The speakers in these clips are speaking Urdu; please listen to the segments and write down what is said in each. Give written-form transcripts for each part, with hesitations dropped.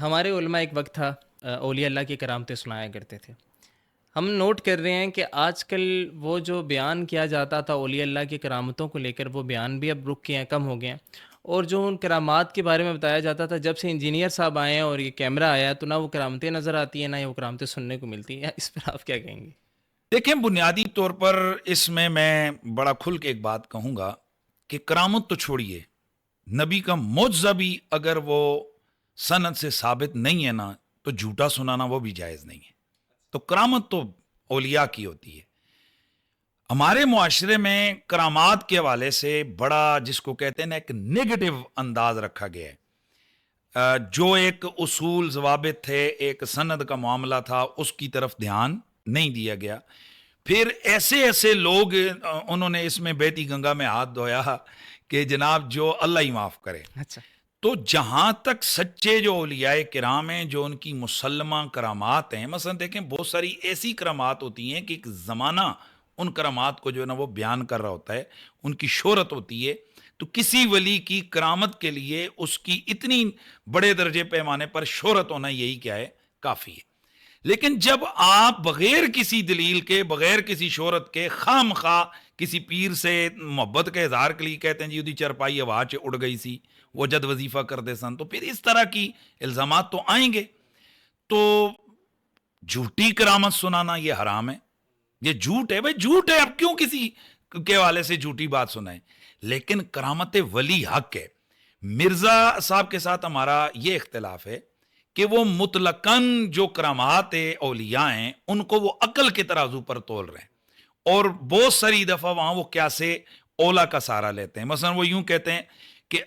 ہمارے علماء ایک وقت تھا اولیاء اللہ کی کرامتیں سنایا کرتے تھے. ہم نوٹ کر رہے ہیں کہ آج کل وہ جو بیان کیا جاتا تھا اولیاء اللہ کی کرامتوں کو لے کر، وہ بیان بھی اب رک گئے ہیں، کم ہو گئے ہیں. اور جو ان کرامات کے بارے میں بتایا جاتا تھا، جب سے انجینئر صاحب آئے ہیں اور یہ کیمرہ آیا ہے، تو نہ وہ کرامتیں نظر آتی ہیں، نہ یہ وہ کرامتیں سننے کو ملتی ہیں. اس پر آپ کیا کہیں گے؟ دیکھیں، بنیادی طور پر اس میں بڑا کھل کے ایک بات کہوں گا کہ کرامت تو چھوڑیے، نبی کا معجزہ بھی اگر وہ سند سے ثابت نہیں ہے نا، تو جھوٹا سنانا وہ بھی جائز نہیں ہے. تو کرامت تو اولیاء کی ہوتی ہے. ہمارے معاشرے میں کرامات کے حوالے سے بڑا، جس کو کہتے ہیں نا، ایک نیگیٹو انداز رکھا گیا ہے. جو ایک اصول ضوابط تھے، ایک سند کا معاملہ تھا، اس کی طرف دھیان نہیں دیا گیا. پھر ایسے ایسے لوگ انہوں نے اس میں بیتی گنگا میں ہاتھ دھویا کہ جناب جو اللہ ہی معاف کرے. اچھا. تو جہاں تک سچے جو اولیاء کرام ہیں، جو ان کی مسلمہ کرامات ہیں، مثلا دیکھیں بہت ساری ایسی کرامات ہوتی ہیں کہ ایک زمانہ ان کرامات کو جو ہے نا وہ بیان کر رہا ہوتا ہے، ان کی شہرت ہوتی ہے. تو کسی ولی کی کرامت کے لیے اس کی اتنی بڑے درجے پیمانے پر شہرت ہونا یہی کیا ہے، کافی ہے. لیکن جب آپ بغیر کسی دلیل کے، بغیر کسی شہرت کے، خام خواہ کسی پیر سے محبت کے اظہار کے لیے کہتے ہیں جی دی چرپائی ہوا چ اڑ گئی سی، وہ جد وظیفہ کرتے سن، تو پھر اس طرح کی الزامات تو آئیں گے. تو جھوٹی کرامت سنانا یہ حرام ہے، یہ جھوٹ ہے. بھائی جھوٹ ہے، اب کیوں کسی کے حوالے سے جھوٹی بات سنائیں. لیکن کرامت ولی حق ہے. مرزا صاحب کے ساتھ ہمارا یہ اختلاف ہے کہ وہ مطلقاً جو کرامات اولیاء ہیں ان کو وہ عقل کے ترازو پر تول رہے ہیں، اور بہت ساری دفعہ وہاں وہ قیاس اولا کا سہارا لیتے ہیں. مثلا وہ یوں کہتے ہیں کہ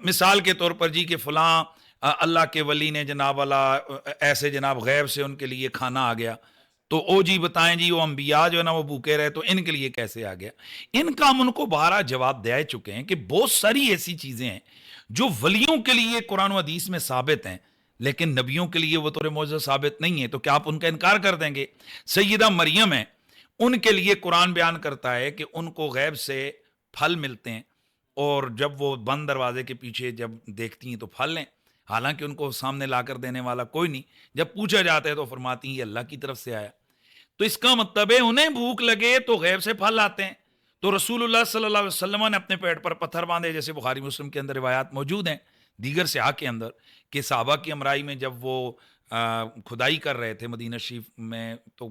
مثال کے طور پر جی کہ فلاں اللہ کے ولی نے جناب والا ایسے جناب غیب سے ان کے لیے کھانا آ گیا، تو او جی بتائیں جی وہ انبیاء جو ہے نا وہ بھوکے رہے، تو ان کے لیے کیسے آ گیا. ان کا ہم ان کو بہرحال جواب دے چکے ہیں کہ بہت ساری ایسی چیزیں ہیں جو ولیوں کے لیے قرآن و حدیث میں ثابت ہیں، لیکن نبیوں کے لیے وہ طور معجزہ ثابت نہیں ہے. تو کیا آپ ان کا انکار کر دیں گے؟ سیدہ مریم ہے، ان کے لیے قرآن بیان کرتا ہے کہ ان کو غیب سے پھل ملتے ہیں، اور جب وہ بند دروازے کے پیچھے جب دیکھتی ہیں تو پھل لیں، حالانکہ ان کو سامنے لا کر دینے والا کوئی نہیں. جب پوچھا جاتا ہے تو فرماتی ہیں یہ اللہ کی طرف سے آیا. تو اس کا مطلب ہے انہیں بھوک لگے تو غیب سے پھل آتے ہیں. تو رسول اللہ صلی اللہ علیہ وسلم نے اپنے پیٹ پر پتھر باندھے، جیسے بخاری مسلم کے اندر روایات موجود ہیں، دیگر سیاح کے اندر، کہ صحابہ کی امرائی میں جب وہ کھدائی کر رہے تھے مدینہ شریف میں، تو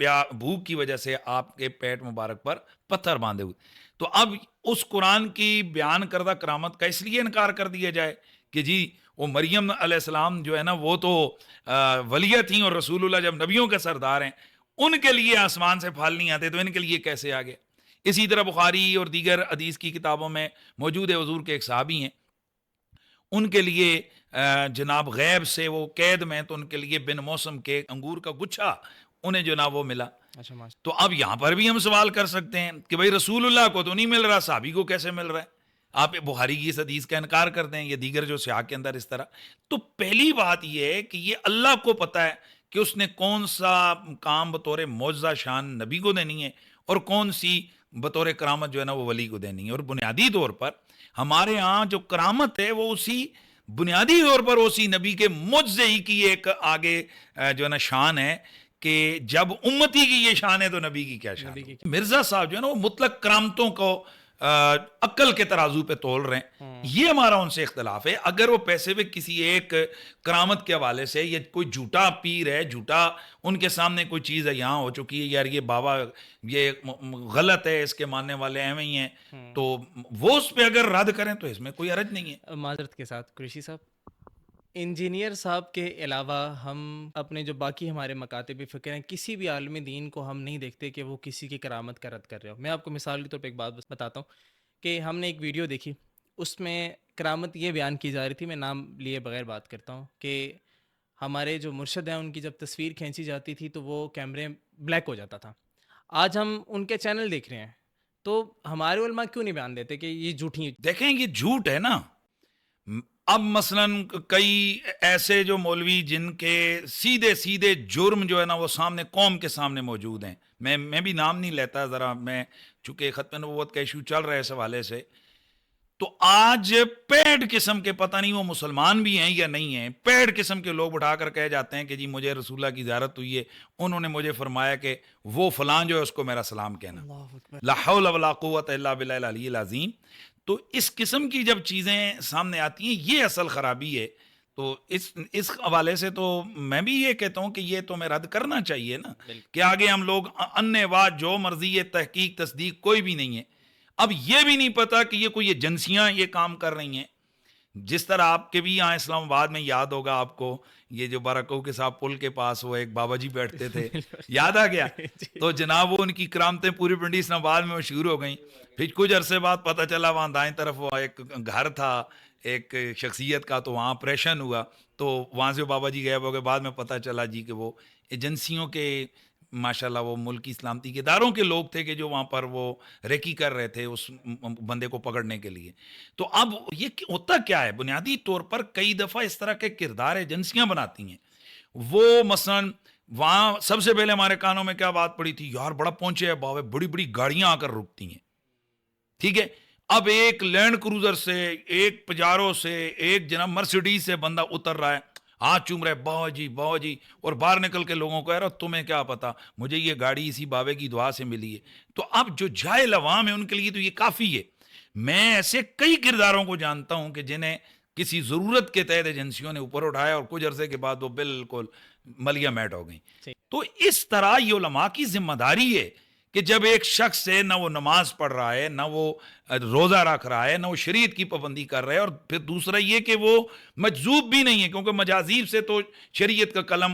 بھوک کی وجہ سے آپ کے پیٹ مبارک پر پتھر باندھے ہوئے. تو اب اس قرآن کی بیان کردہ کرامت کا اس لیے انکار کر دیا جائے کہ جی وہ مریم علیہ السلام جو ہے نا وہ تو ولیہ تھیں، اور رسول اللہ جب نبیوں کے سردار ہیں، ان کے لیے آسمان سے پھل نہیں آتے، تو ان کے لیے کیسے آ گئے. اسی طرح بخاری اور دیگر حدیث کی کتابوں میں موجود ہے، حضور کے ایک صحابی ہیں، ان کے لیے جناب غیب سے وہ قید میں، تو ان کے لیے بن موسم کے انگور کا گچھا انہیں جناب وہ ملا. اچھا ماشاء. تو اب یہاں پر بھی ہم سوال کر سکتے ہیں کہ بھائی رسول اللہ کو تو نہیں مل رہا، صحابی کو کیسے مل رہا ہے؟ آپ بخاری کی اس حدیث کا انکار کرتے ہیں، یہ دیگر جو سیاق کے اندر اس طرح. تو پہلی بات یہ ہے کہ یہ اللہ کو پتہ ہے کہ اس نے کون سا کام بطور معجزہ شان نبی کو دینی ہے، اور کون سی بطور کرامت جو ہے نا وہ ولی کو دینی ہے. اور بنیادی طور پر ہمارے ہاں جو کرامت ہے وہ اسی بنیادی طور پر اسی نبی کے معجزے ہی کی ایک آگے جو ہے نا شان ہے، کہ جب امتی کی یہ شان ہے تو نبی کی کیا شان ہے. مرزا صاحب جو ہے نا وہ مطلق کرامتوں کو عقل کے ترازو پہ تول رہے ہیں. یہ ہمارا ان سے اختلاف ہے. اگر وہ پیسے پہ کسی ایک کرامت کے حوالے سے، یا کوئی جھوٹا پیر ہے، جھوٹا ان کے سامنے کوئی چیز ہے یہاں ہو چکی ہے، یار یہ بابا یہ غلط ہے، اس کے ماننے والے ایویں ہی ہیں، تو وہ اس پہ اگر رد کریں تو اس میں کوئی حرج نہیں ہے. معذرت کے ساتھ قریشی صاحب، انجینئر صاحب کے علاوہ ہم اپنے جو باقی ہمارے مکاتب فکر ہیں، کسی بھی عالم دین کو ہم نہیں دیکھتے کہ وہ کسی کی کرامت کا رد کر رہے ہو. میں آپ کو مثال کے طور پہ ایک بات بتاتا ہوں کہ ہم نے ایک ویڈیو دیکھی، اس میں کرامت یہ بیان کی جا رہی تھی، میں نام لیے بغیر بات کرتا ہوں، کہ ہمارے جو مرشد ہیں ان کی جب تصویر کھینچی جاتی تھی تو وہ کیمرے بلیک ہو جاتا تھا. آج ہم ان کے چینل دیکھ رہے ہیں، تو ہمارے علماء کیوں نہیں بیان دیتے کہ یہ جھوٹی؟ دیکھیں یہ جھوٹ ہے نا. اب مثلا کئی ایسے جو مولوی جن کے سیدھے سیدھے جرم جو ہے نا وہ سامنے قوم کے سامنے موجود ہیں، میں بھی نام نہیں لیتا، ذرا میں چونکہ ختم نبوت کا ایشو چل رہا ہے اس حوالے سے. تو آج پیڈ قسم کے، پتہ نہیں وہ مسلمان بھی ہیں یا نہیں ہیں، پیڈ قسم کے لوگ اٹھا کر کہہ جاتے ہیں کہ جی مجھے رسول اللہ کی زیارت ہوئی ہے، انہوں نے مجھے فرمایا کہ وہ فلاں جو ہے اس کو میرا سلام کہنا. اللہ اکبر. لا حول ولا قوت الا باللہ العلی العظیم. تو اس قسم کی جب چیزیں سامنے آتی ہیں، یہ اصل خرابی ہے. تو اس حوالے سے تو میں بھی یہ کہتا ہوں کہ یہ تو میں رد کرنا چاہیے نا، بالکل. کہ آگے ہم لوگ انے وا جو مرضی ہے، تحقیق تصدیق کوئی بھی نہیں ہے. اب یہ بھی نہیں پتا کہ یہ کوئی ایجنسیاں یہ کام کر رہی ہیں. جس طرح آپ کے بھی یہاں اسلام آباد میں یاد ہوگا آپ کو، یہ جو بارکو کے صاحب پل کے پاس وہ ایک بابا جی بیٹھتے تھے، یاد آ گیا. جی. تو جناب وہ ان کی کرامتیں پوری پنڈی اسلام آباد میں مشہور ہو گئیں. پھر کچھ عرصے بعد پتہ چلا وہاں دائیں طرف وہ ایک گھر تھا ایک شخصیت کا، تو وہاں آپریشن ہوا، تو وہاں سے بابا جی گئے ہوئے. بعد میں پتہ چلا جی کہ وہ ایجنسیوں کے ماشاءاللہ وہ ملکی سلامتی کے اداروں کے لوگ تھے کہ جو وہاں پر وہ ریکی کر رہے تھے اس بندے کو پکڑنے کے لیے. تو اب یہ ہوتا کیا ہے، بنیادی طور پر کئی دفعہ اس طرح کے کردار ایجنسیاں بناتی ہیں. وہ مثلا وہاں سب سے پہلے ہمارے کانوں میں کیا بات پڑی تھی، یار بڑا پہنچے ہے باوے، بڑی بڑی گاڑیاں آ کر رکتی ہیں. ٹھیک ہے، اب ایک لینڈ کروزر سے، ایک پجارو سے، ایک جناب مرسیڈیز سے بندہ اتر رہا ہے، ہاتھ چوم رہے باوا جی، اور باہر نکل کے لوگوں کو کہہ رہا تمہیں کیا پتا، مجھے یہ گاڑی اسی بابے کی دعا سے ملی ہے. تو اب جو جاہل عوام ہے ان کے لیے تو یہ کافی ہے. میں ایسے کئی کرداروں کو جانتا ہوں کہ جنہیں کسی ضرورت کے تحت ایجنسیوں نے اوپر اٹھایا اور کچھ عرصے کے بعد وہ بالکل ملیا میٹ ہو گئیں. صحیح. تو اس طرح یہ علماء کی ذمہ داری ہے کہ جب ایک شخص ہے نہ وہ نماز پڑھ رہا ہے، نہ وہ روزہ رکھ رہا ہے، نہ وہ شریعت کی پابندی کر رہا ہے، اور پھر دوسرا یہ کہ وہ مجذوب بھی نہیں ہے، کیونکہ مجاذیب سے تو شریعت کا قلم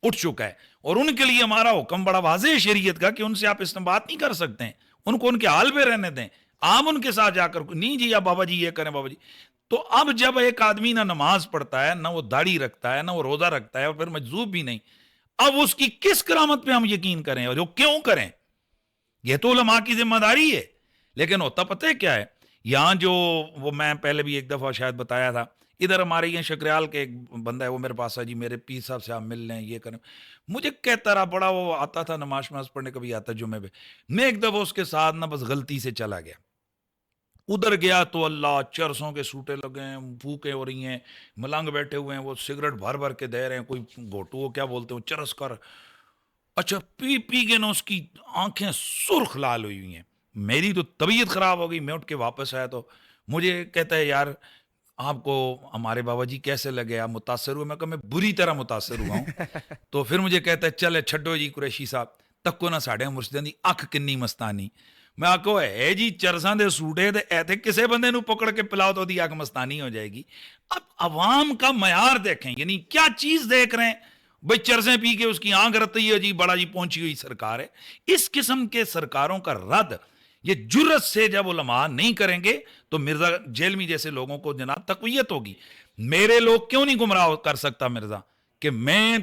اٹھ چکا ہے. اور ان کے لیے ہمارا حکم بڑا واضح ہے شریعت کا کہ ان سے آپ استنباط نہیں کر سکتے ہیں، ان کو ان کے حال پہ رہنے دیں. آپ ان کے ساتھ جا کر نہیں جی آپ بابا جی یہ کریں بابا جی. تو اب جب ایک آدمی نہ نماز پڑھتا ہے، نہ وہ داڑھی رکھتا ہے، نہ وہ روزہ رکھتا ہے، اور پھر مجذوب بھی نہیں، اب اس کی کس کرامت پہ ہم یقین کریں اور جو کیوں کریں؟ یہ تو علماء کی ذمہ داری ہے. لیکن ہوتا پتہ ہے کیا ہے، یہاں جو وہ میں پہلے بھی ایک دفعہ شاید بتایا تھا، ادھر ہمارے یہاں شکریال کے ایک بندہ ہے، وہ میرے پاس ہے جی میرے پیر صاحب سے آپ مل لیں یہ کریں. مجھے کہتا رہا، بڑا وہ آتا تھا نماز پڑھنے، کبھی آتا جمعے پہ. میں ایک دفعہ اس کے ساتھ نہ بس غلطی سے چلا گیا، ادھر گیا تو اللہ چرسوں کے سوٹے لگے ہیں، پھوکیں ہو رہی ہیں، ملنگ بیٹھے ہوئے ہیں، وہ سگریٹ بھر بھر کے دے رہے ہیں، کوئی گھوٹو وہ کیا بولتے ہیں چرس کر. اچھا پی پی کے نا اس کی آنکھیں سرخ لال ہوئی ہوئی ہیں. میری تو طبیعت خراب ہو گئی. میں اٹھ کے واپس آیا تو مجھے کہتا ہے یار آپ کو ہمارے بابا جی کیسے لگے، آپ متاثر ہوئے؟ میں کہا میں بری طرح متاثر ہوا ہوں. تو پھر مجھے کہتا ہے چلے چھڈو جی قریشی صاحب تکو نہ ساڈے مرشداں دی اکھ کنی مستانی. میں آکو ہے جی چرساں دے سوٹے تے ایتھے کسے بندے نو پکڑ کے پلاؤ تو دی اکھ مستانی ہو جائے گی. اب عوام کا معیار دیکھیں، یعنی کیا چیز دیکھ رہے ہیں. بھئی چرسیں پی کے اس کی آنکھ رتی ہے جی بڑا جی پہنچی ہوئی سرکار ہے. اس قسم کے سرکاروں کا رد یہ جرت سے جب علماء نہیں کریں گے تو مرزا جیلمی جیسے لوگوں کو جناب تقویت ہوگی. میرے لوگ کیوں نہیں گمراہ کر سکتا مرزا کہ میں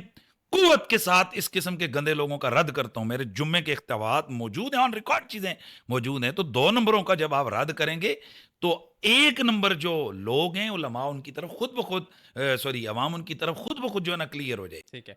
قوت کے ساتھ اس قسم کے گندے لوگوں کا رد کرتا ہوں. میرے جمعے کے اختواات موجود ہیں، آن ریکارڈ چیزیں موجود ہیں. تو 2 نمبروں کا جب آپ رد کریں گے تو 1 نمبر جو لوگ ہیں علماء ان کی طرف خود بخود عوام ان کی طرف خود بخود جو ہے نا کلیئر ہو جائے. ٹھیک ہے.